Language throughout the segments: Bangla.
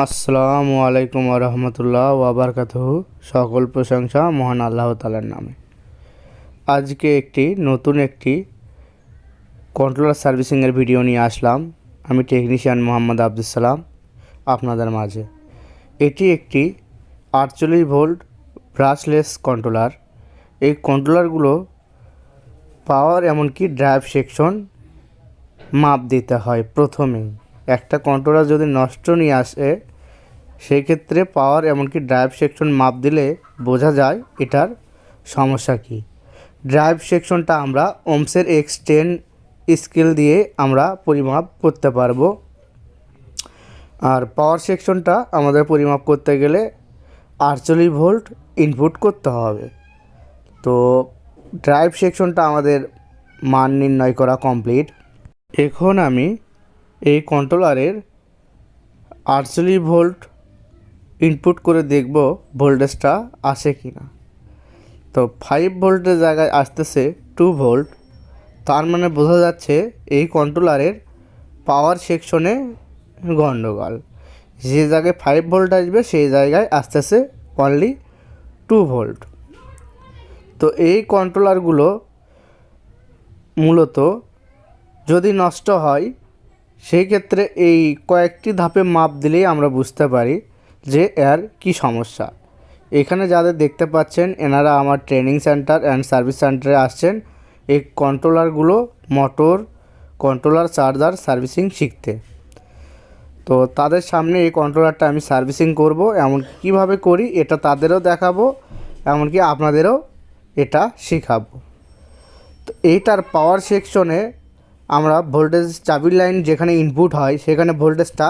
আসসালামু আলাইকুম রহমতুল্লাহ ওয়াবারকাতুহু। সকল প্রশংসা মহান আল্লাহ তাআলার নামে। আজকে নতুন একটি কন্ট্রোলার সার্ভিসিংয়ের ভিডিও নিয়ে আসলাম। আমি টেকনিশিয়ান মোহাম্মদ আব্দুল সালাম আপনাদের মাঝে। এটি একটি 48 ভোল্ট ব্রাশলেস কন্ট্রোলার। এই কন্ট্রোলারগুলো পাওয়ার এমনকি ড্রাইভ সেকশন মাপ দিতে হয়। প্রথমেই একটা কন্ট্রোলার যদি নষ্ট নিয়ে আসে সেই ক্ষেত্রে পাওয়ার এমনকি ড্রাইভ সেকশন মাপ দিলে বোঝা যায় এটার সমস্যা কী। ড্রাইভ সেকশনটা আমরা ওমসের X10 স্কেল দিয়ে আমরা পরিমাপ করতে পারবো, আর পাওয়ার সেকশনটা আমাদের পরিমাপ করতে গেলে 48 ভোল্ট ইনপুট করতে হবে। তো ড্রাইভ সেকশনটা আমাদের মান নির্ণয় করা কমপ্লিট। এখন আমি এই কন্ট্রোলারের 48 ভোল্ট ইনপুট করে দেখব ভোল্টেজটা আসে কি না। তো 5 ভোল্টের জায়গায় আসতেছে 2 ভোল্ট, তার মানে বোঝা যাচ্ছে এই কন্ট্রোলারের পাওয়ার সেকশনে গণ্ডগোল। যে জায়গায় 5 ভোল্ট আসবে সেই জায়গায় আসতেছে অনলি 2 ভোল্ট। তো এই কন্ট্রোলারগুলো মূলত যদি নষ্ট হয় সেই ক্ষেত্রে এই কয়েকটি ধাপে মাপ দিলেই আমরা বুঝতে পারি যে এর কি সমস্যা। এখানে যাদের দেখতে পাচ্ছেন এনারা আমার ট্রেনিং সেন্টার অ্যান্ড সার্ভিস সেন্টারে আসছেন এই কন্ট্রোলারগুলো মোটর কন্ট্রোলার চার্জার সার্ভিসিং শিখতে। তো তাদের সামনে এই কন্ট্রোলারটা আমি সার্ভিসিং করব, এমন কিভাবে করি এটা তাদেরও দেখাবো, এমনকি আপনাদেরও এটা শেখাবো। তো এইটার পাওয়ার সেকশনে আমরা ভোল্টেজ চাবির লাইন যেখানে ইনপুট হয় সেখানে ভোল্টেজটা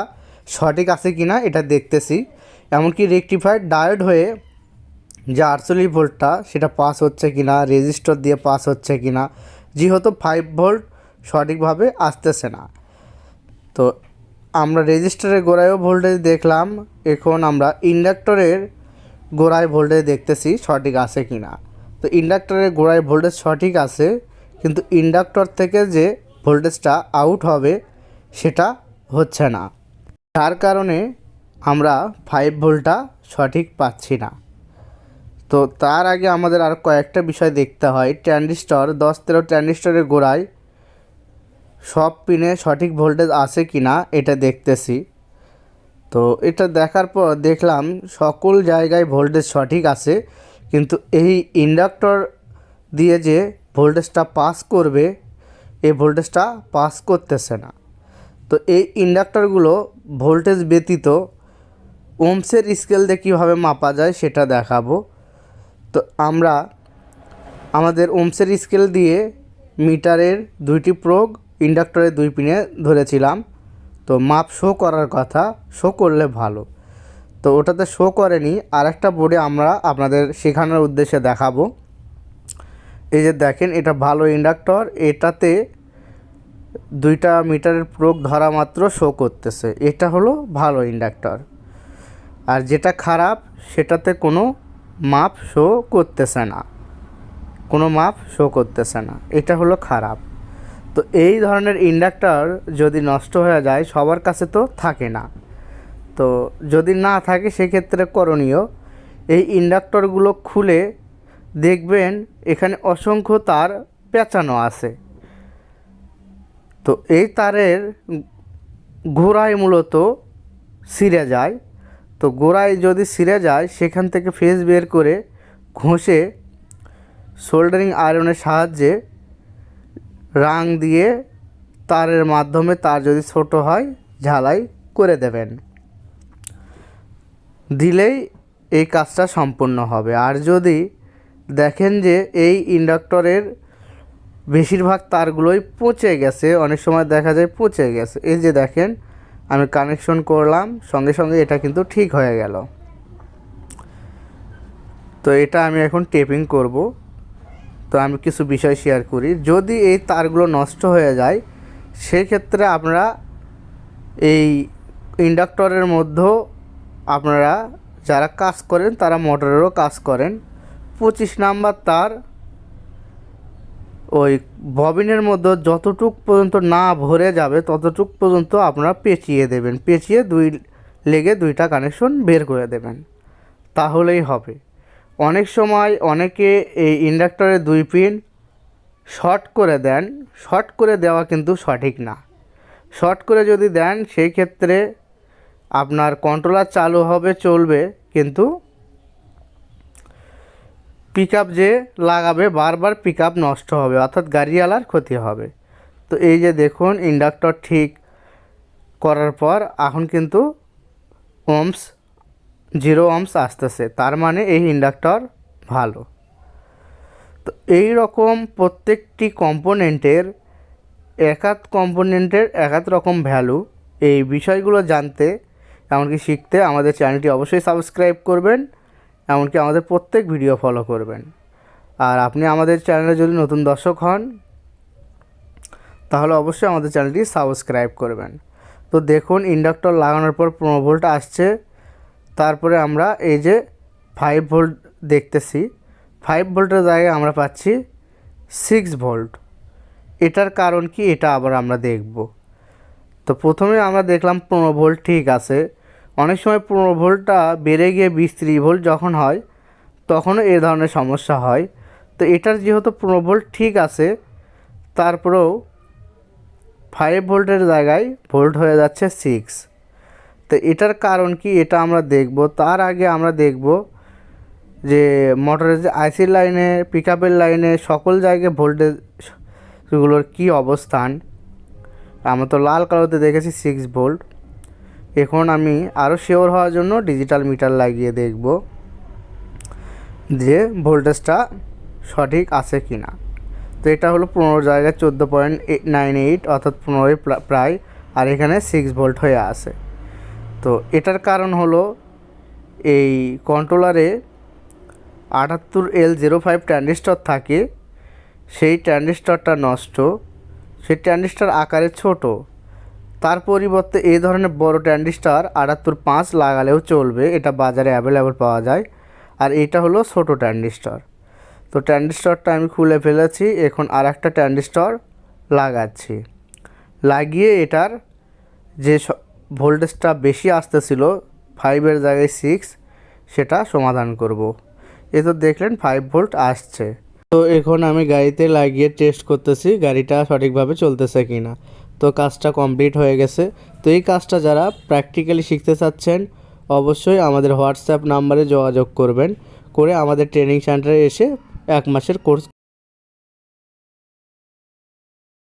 সঠিক আছে কি না এটা দেখতেছি। এমনকি রেকটিফাইড ডায়োড হয়ে যে 48 ভোল্টটা সেটা পাস হচ্ছে কি না, রেজিস্টর দিয়ে পাস হচ্ছে কি না, যেহেতু 5 ভোল্ট সঠিকভাবে আসতেছে না। তো আমরা রেজিস্টারের গোড়ায়ও ভোল্টেজ দেখলাম, এখন আমরা ইন্ডাক্টরের গোড়ায় ভোল্টেজ দেখতেছি সঠিক আছে কি না। তো ইন্ডাক্টরের গোড়ায় ভোল্টেজ সঠিক আছে, কিন্তু ইন্ডাক্টর থেকে যে ভোল্টেজটা আউট হবে সেটা হচ্ছে না, যার কারণে আমরা 5 ভোল্টটা সঠিক পাচ্ছি না। তো তার আগে আমাদের আর কয়েকটা বিষয় দেখতে হয়। ট্রানজিস্টর 10-13 ট্রানজিস্টরের গোড়ায় সব পিনে সঠিক ভোল্টেজ আছে কি না এটা দেখতেছি। তো এটা দেখার পর দেখলাম সকল জায়গায় ভোল্টেজ সঠিক আছে, কিন্তু এই ইন্ডাক্টর দিয়ে যে ভোল্টেজটা পাস করবে এই ভোল্টেজটা পাস করতেছে না। তো এই ইন্ডাক্টরগুলো ভোল্টেজ ব্যতীত ওমসের স্কেল দিয়ে কীভাবে মাপা যায় সেটা দেখাবো। তো আমরা আমাদের ওমসের স্কেল দিয়ে মিটারের 2টি প্রোগ ইন্ডাক্টরের 2 পিনে ধরেছিলাম। তো মাপ শো করার কথা, শো করলে ভালো। তো ওটাতে শো করেনি, আরেকটা বোর্ডে আমরা আপনাদের শেখানোর উদ্দেশ্যে দেখাবো। এই যে দেখেন এটা ভালো ইন্ডাক্টর, এটাতে 2টা মিটারের প্রোগ ধরা মাত্র শো করতেছে, এটা হলো ভালো ইন্ডাক্টর। আর যেটা খারাপ সেটাতে কোনো মাপ শো করতেছে না, কোনো মাপ শো করতেছে না, এটা হলো খারাপ। তো এই ধরনের ইন্ডাক্টর যদি নষ্ট হয়ে যায় সবার কাছে তো থাকে না। তো যদি না থাকে সেক্ষেত্রে করণীয় এই ইন্ডাক্টরগুলো খুলে দেখবেন এখানে অসংখ্য তার পেঁচানো আছে। তো এই তারের গোড়ায় মূলত ছিঁড়ে যায়। তো গোড়ায় যদি ছিঁড়ে যায় সেখান থেকে ফেজ বের করে ঘষে সোল্ডারিং আয়রনের সাহায্যে রাং দিয়ে তারের মাধ্যমে তার যদি ছোট হয় ঝালাই করে দেবেন, দিলেই এই কাজটা সম্পূর্ণ হবে। আর যদি দেখেন যে এই ইন্ডাক্টরের বেশিরভাগ তারগুলোই পচে গেছে, অনেক সময় দেখা যায় পচে গেছে, এই যে দেখেন আমি কানেকশন করলাম সঙ্গে সঙ্গে এটা কিন্তু ঠিক হয়ে গেল। তো এটা আমি এখন টেপিং করব। তো আমি কিছু বিষয় শেয়ার করি। যদি এই তারগুলো নষ্ট হয়ে যায় সেক্ষেত্রে আপনারা এই ইন্ডাক্টরের মধ্যেও আপনারা যারা কাজ করেন তারা মোটরেরও কাজ করেন, 25 নাম্বার তার ওই ববিনের মধ্যে যতটুক পর্যন্ত না ভরে যাবে ততটুক পর্যন্ত আপনারা পেঁচিয়ে দেবেন, পেঁচিয়ে 2 লেগে দুইটা কানেকশন বের করে দেবেন, তাহলেই হবে। অনেক সময় অনেকে এই ইন্ডাক্টরের 2 পিন শর্ট করে দেন, শর্ট করে দেওয়া কিন্তু সঠিক না। শর্ট করে যদি দেন সেই ক্ষেত্রে আপনার কন্ট্রোলার চালু হবে, চলবে, কিন্তু পিকআপ যে লাগাবে বারবার পিকআপ নষ্ট হবে, অর্থাৎ গাড়িওয়ালার ক্ষতি হবে। তো এই যে দেখুন ইন্ডাক্টর ঠিক করার পর এখন কিন্তু ওহমস 0 ওহমস আসতেছে, তার মানে এই ইন্ডাক্টর ভালো। তো এই রকম প্রত্যেকটি কম্পোনেন্টের এক এক রকম ভ্যালু। এই বিষয়গুলো জানতে এমনকি শিখতে আমাদের চ্যানেলটি অবশ্যই সাবস্ক্রাইব করবেন, এমনকি আমাদের প্রত্যেক ভিডিও ফলো করবেন। আর আপনি আমাদের চ্যানেলে যদি নতুন দর্শক হন তাহলে অবশ্যই আমাদের চ্যানেলটি সাবস্ক্রাইব করবেন। তো দেখুন ইন্ডাক্টর লাগানোর পর 15 ভোল্ট আসছে, তারপরে আমরা এই যে 5 ভোল্ট দেখতেছি, 5 ভোল্টের জায়গায় আমরা পাচ্ছি 6 ভোল্ট। এটার কারণ কি এটা আবার আমরা দেখব। তো প্রথমে আমরা দেখলাম 15 ভোল্ট ঠিক আছে, অনেক সময় 15 ভোল্টটা বেড়ে গিয়ে 20-30 ভোল্ট যখন হয় তখনও এই ধরনের সমস্যা হয়। তো এটার যেহেতু 15 ভোল্ট ঠিক আছে, তারপরেও 5 ভোল্টের জায়গায় ভোল্ট হয়ে যাচ্ছে 6। তো এটার কারণ কি এটা আমরা দেখব। তার আগে আমরা দেখব যে মোটরের যে আইসি লাইনে, পিকআপের লাইনে সকল জায়গায় ভোল্টেজগুলোর কি অবস্থান। আমরা তো লাল কালোতে দেখেছি 6 ভোল্ট। এখন আমি আরও শিওর হওয়ার জন্য ডিজিটাল মিটার লাগিয়ে দেখব যে ভোল্টেজটা সঠিক আছে কি না। তো এটা হলো 15 জায়গায় 14.98, অর্থাৎ 15 প্রায়, আর এখানে 6 ভোল্ট হয়ে আছে। তো এটার কারণ হলো এই কন্ট্রোলারে 78L05 ট্রানজিস্টর থাকে, সেই ট্রানজিস্টরটা নষ্ট। সেই ট্রানজিস্টর আকারে ছোট, তার পরিবর্তে এই ধরনের বড় ট্রানজিস্টর 78.5 লাগালেও চলবে, এটা বাজারে অ্যাভেলেবল পাওয়া যায়। আর এটা হলো ছোট ট্রানজিস্টর। তো ট্রানজিস্টরটা আমি খুলে ফেলেছি, এখন আর একটা ট্রানজিস্টর লাগাচ্ছি। লাগিয়ে এটার যে ভোল্টেজটা বেশি আসতেছিল 5-এর জায়গায় 6, সেটা সমাধান করব। এই তো দেখলেন 5 ভোল্ট আসছে। তো এখন আমি গাড়িতে লাগিয়ে টেস্ট করতেছি গাড়িটা সঠিকভাবে চলতেছে কি না। তো কাজটা কমপ্লিট হয়ে গেছে। তো এই কাজটা যারা প্র্যাকটিক্যালি শিখতে চাচ্ছেন অবশ্যই আমাদের হোয়াটসঅ্যাপ নাম্বারে যোগাযোগ করবেন, করে আমাদের ট্রেনিং সেন্টারে এসে 1 মাসের কোর্স